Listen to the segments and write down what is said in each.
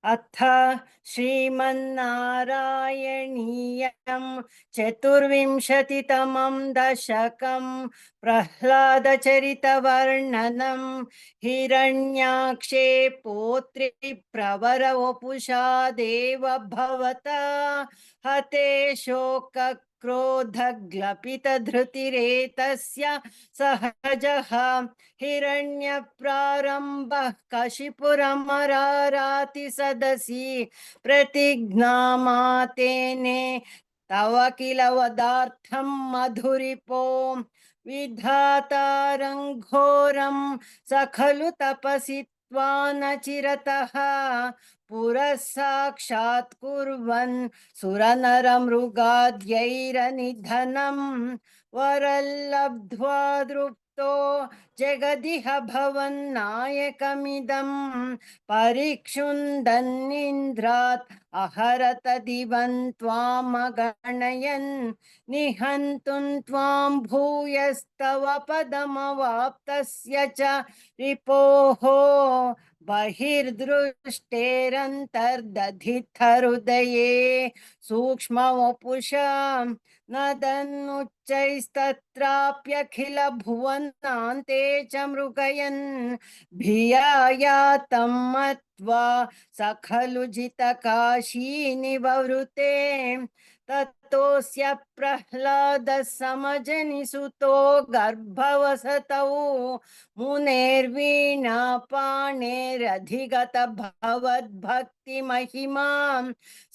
अथ श्रीमन्नारायणीयं चतुर्विंशतितमं दशकं प्रह्लादचरितवर्णनं हिरण्याक्षे पौत्रि प्रवर वपुषा देव भवता हते शोकक्रोधग्लपितधृतिरेतस्य सहजः हिरण्यप्रारम्भः कशिपुरमराराति सदसि प्रतिज्ञामातेने तव किल वदार्थं मधुरिपो विधातारं घोरं स खलु तपसि त्वानचिरतः पुरः साक्षात् कुर्वन् सुरनरमृगाद्यैरनिधनं वरल्लब्ध्वा दृप्तो जगदिह भवन्नायकमिदं परिक्षुन्दन्निन्द्रात् अहरत दिवं त्वामगणयन् निहन्तुं त्वां भूयस्तव पदमवाप्तस्य च रिपोः बहिर्दृष्टेरन्तर्दधितहृदये सूक्ष्मवपुषां नदन्नुच्चैस्तत्राप्यखिल भुवनान्ते च मृगयन् भिया यातं मत्वा स खलु जितकाशी निववृते ततोऽस्य प्रह्लादः समजनिसुतो गर्भवसतौ मुनेर्वीणापाणेरधिगत भवद्भक्तिमहिमां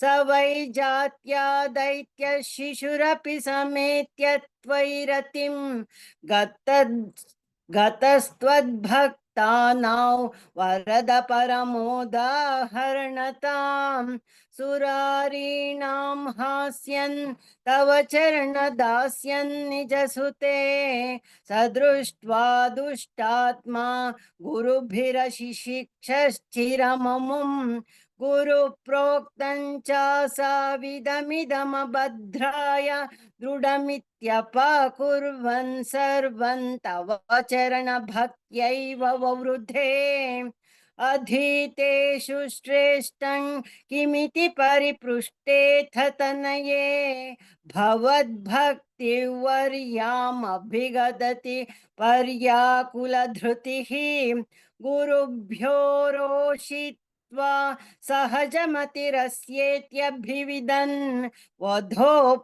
स वै जात्या दैत्य शिशुरपि समेत्य त्वयि रतिं गतस्त्वद्भक्तानां वरद परमोदाहरणतां सुरारीणां हास्यन् तव चरणदास्यन् निजसुते सदृष्ट्वा दुष्टात्मा गुरुभिरशिशिक्षश्चिरममुं गुरुप्रोक्तं च साविदमिदमभद्राय दृढमित्यपाकुर्वन् सर्वं तव चरणभक्त्यैव ववृधे अधीतेषु श्रेष्ठं किमिति परिपृष्टेऽथ तनये भवद्भक्तिवर्यामभिगदति पर्याकुलधृतिः गुरुभ्यो रोषित्वा सहजमतिरस्येत्यभिविदन् वधोपायानस्मिन्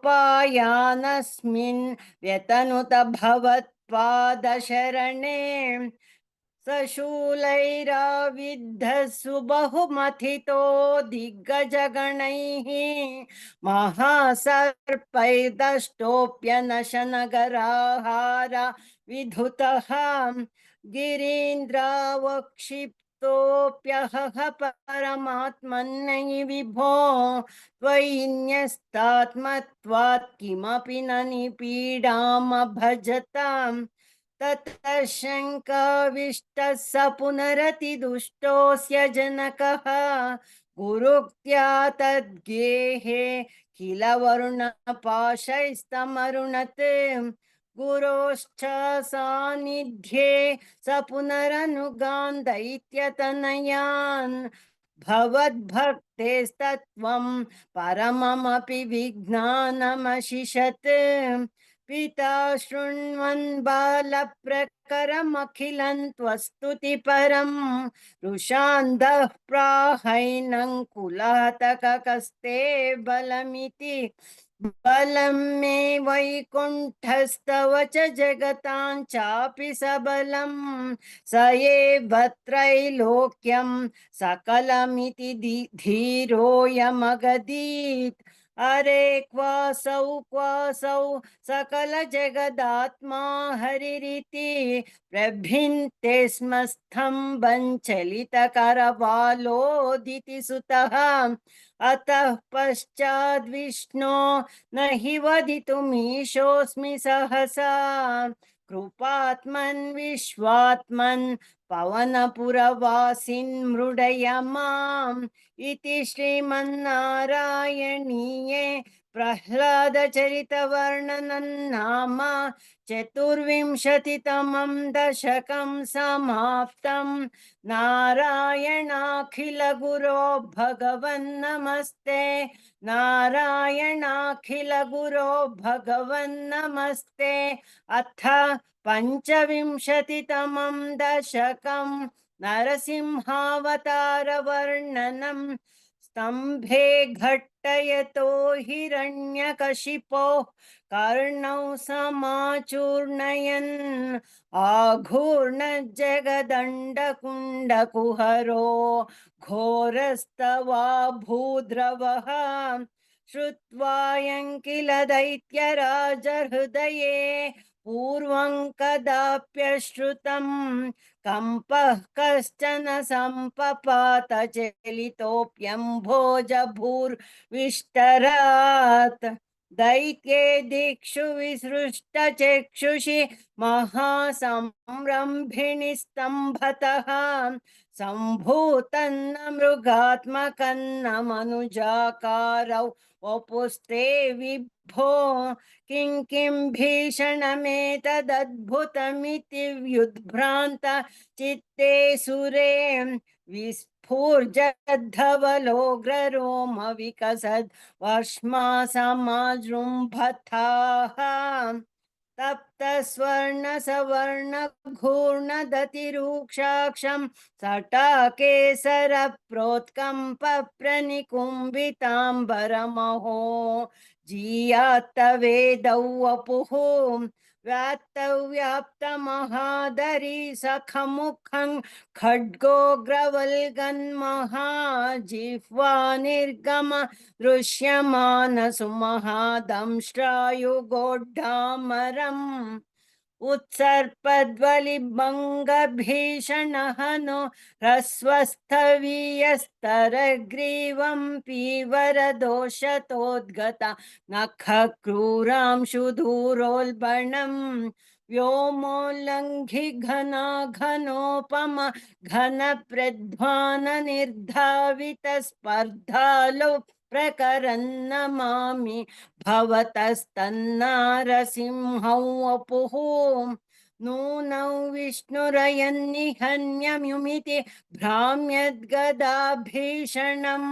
व्यतनुत भवत्पादशरणे सशूलैराविद्धः सुबहुमथितो दिग्गजगणैः महासर्पैर्दष्टोऽप्यनशनगराहार विधुतः गिरीन्द्रावक्षिप्तोऽप्यहह परमात्मन्यै विभो त्वयि न्यस्तात्मत्वात् किमपि न निपीडामभजताम् ततः शङ्काविष्टः स पुनरतिदुष्टोऽस्य जनकः गुरुक्त्या तद्गेहे किल वरुणपाशैस्तमरुणत् गुरोश्च सान्निध्ये स पुनरनुगान् दैत्यतनयान् भवद्भक्तेस्तत्त्वं परममपि विज्ञानमशिषत् पिता शृण्वन् बालप्रकरमखिलं त्वस्तुतिपरं रुषान्धः प्राहैनं कुलहतकस्ते बलमिति बलं मे वैकुण्ठस्तव च जगतां चापि सबलं स एव त्रैलोक्यं सकलमिति धीरोऽयमगदीत् अरे क्वासौ सकल जगदात्मा हरिरिति प्रभिन्ते स्म स्तम्भं चलितकरवालोदिति सुतः अतः पश्चाद्विष्णो न हि वदितुमीशोऽस्मि सहसा कृपात्मन् विश्वात्मन् पवनपुरवासिन् मृडय माम् इति श्रीमन्नारायणीये प्रह्लादचरितवर्णनं नाम चतुर्विंशतितमं दशकं समाप्तं। नारायणाखिलगुरो भगवन्नमस्ते। नारायणाखिलगुरो भगवन्नमस्ते। अथ पञ्चविंशतितमं दशकं नरसिंहावतारवर्णनं। स्तम्भे घट्टयतो हिरण्यकशिपो कर्णौ समाचूर्णयन् आघूर्णजगदण्डकुण्डकुहरो घोरस्तवा भूद्रवः। श्रुत्वायं किल दैत्यराजहृदये पूर्वं कदाप्यश्रुतं कंपः कश्चन सम्पपात चलितोऽप्यम्भोजभूर्विष्टरात्। दैत्ये दिक्षु विसृष्टचक्षुषि महासंरम्भिणि स्तम्भतः सम्भूतन्न मृगात्मकन्न मनुजाकारौ वपुस्ते विभो। किं भीषणमेतदद्भुतमिति व्युद्भ्रान्त चित्ते सुरे विस्फुर्जद्धवलोग्ररोम विकसद् वर्ष्मा समाजृम्भथाः। तप्तस्वर्णसवर्णघूर्णदतिरूक्षाक्षं सटाकेसरप्रोत्कम्पप्रनिकुम्भिताम्बरमहो जीयात्तवेदौ वपुः व्याप्तमहादरी सखमुखं खड्गोग्रवल्गन्महाजिह्वा निर्गम दृश्यमानसुमहादंष्ट्रायुगोड्डामरम्। उत्सर्पद्वलिभङ्गभीषणहनो ह्रस्वस्थवीयस्तरग्रीवं पीवरदोषतोद्गता नखक्रूरांशुधूरोल्बणं व्योमोल्लङ्घि घनाघनोपम घनप्रध्वाननिर्धावितस्पर्धालो प्रकरन्नमामि भवतस्तन्नारसिंहं वपुः। नूनौ विष्णुरयन्निहन्यम्युमिति भ्राम्यद्गदाभीषणं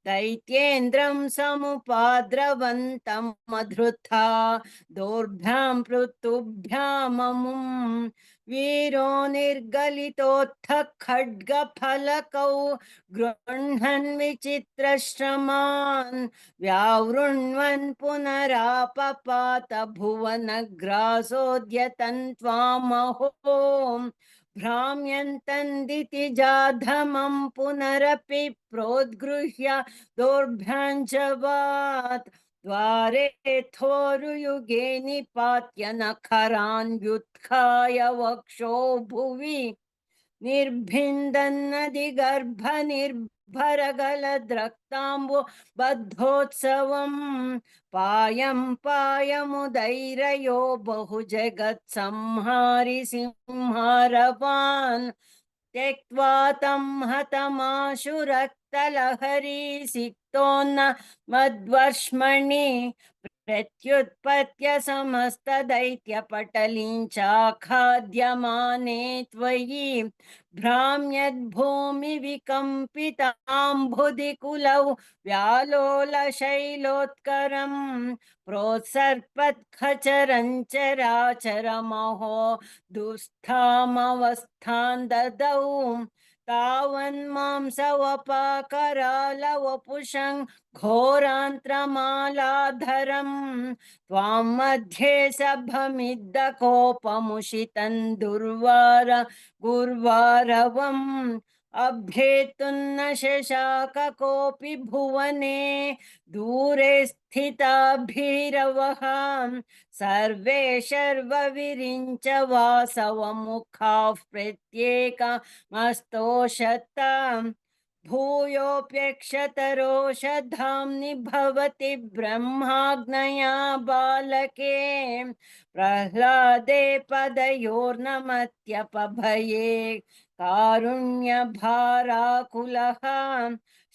दैत्येन्द्रं समुपाद्रवन्तं मधृथा दोर्भ्यां पृतुभ्याममुं। वीरो निर्गलितोत्थ खड्गफलकौ गृह्णन् विचित्रश्रमान् व्यावृण्वन् पुनरापपात भुवनग्रासोद्यतन् त्वामहो। भ्राम्यन्तन्दिति जाधमं पुनरपि प्रोद्गृह्य दोर्भ्याञ्जवात् द्वारे थोरुयुगे निपात्य नखरान् व्युत्थाय वक्षो भुवि निर्भिन्दन्नदिगर्भनिर्भरगलद्रक्ताम्बु बद्धोत्सवं पायं पायमुदैरयो बहुजगत्संहारि सिंहारवान्। त्यक्त्वा तं हतमाशु रक्तलहरी सिक्तोन्न मद्वर्ष्मणि प्रत्युत्पत्य समस्तदैत्यपटलीं चाखाद्यमाने त्वयि भ्राम्यद्भूमिविकम्पिताम्बुधिकुलौ व्यालोलशैलोत्करं प्रोत्सर्पत्खचरञ्चराचरमहो दुःस्थामवस्थां ददौ। तावन्मांसवपाकरालवपुषं घोरान्त्रमालाधरं त्वां मध्ये सभमिद्दकोपमुषितं दुर्वार गुर्वारवम्। अभ्येतुन्न शशाक कोऽपि भुवने दूरे स्थिताभिरवः सर्वे शर्वविरिञ्च वासवमुखाः प्रत्येकमस्तोषताम्। भूयोऽप्यक्षतरोषधाम्नि भवति ब्रह्माज्ञया बालके प्रह्लादे पदयोर्नमत्यपभये कारुण्यभाराकुलः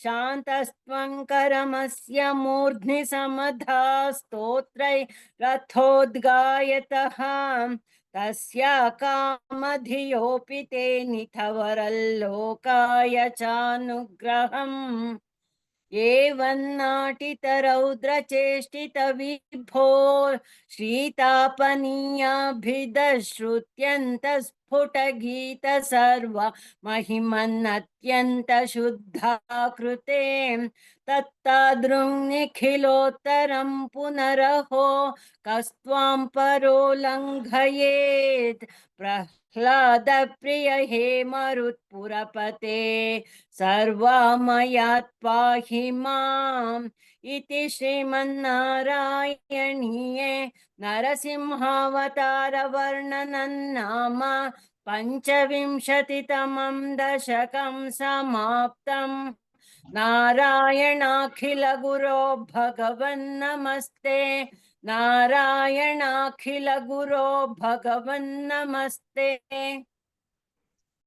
शान्तस्त्वङ्करमस्य मूर्ध्नि समधा स्तोत्रैरथोद्गायतः तस्य कामधियोऽपि ते निथवरल्लोकाय चानुग्रहम् एवन्नाटितरौद्रचेष्टितविभो श्रीतापनीयाभिदश्रुत्यन्तस्फुटगीत सर्व महिमन्नत्यन्तशुद्धाकृते तत्तादृङ्निखिलोत्तरं पुनरहो कस्त्वां परो लङ्घयेत् प्रह्लादप्रिय हे मरुत्पुरपते सर्वमयात् पाहि माम् इति श्रीमन्नारायणीये नरसिंहावतारवर्णनं नाम पञ्चविंशतितमं दशकं समाप्तम् नारायणाखिलगुरो भगवन्नमस्ते नारायणाखिलगुरो भगवन्नमस्ते।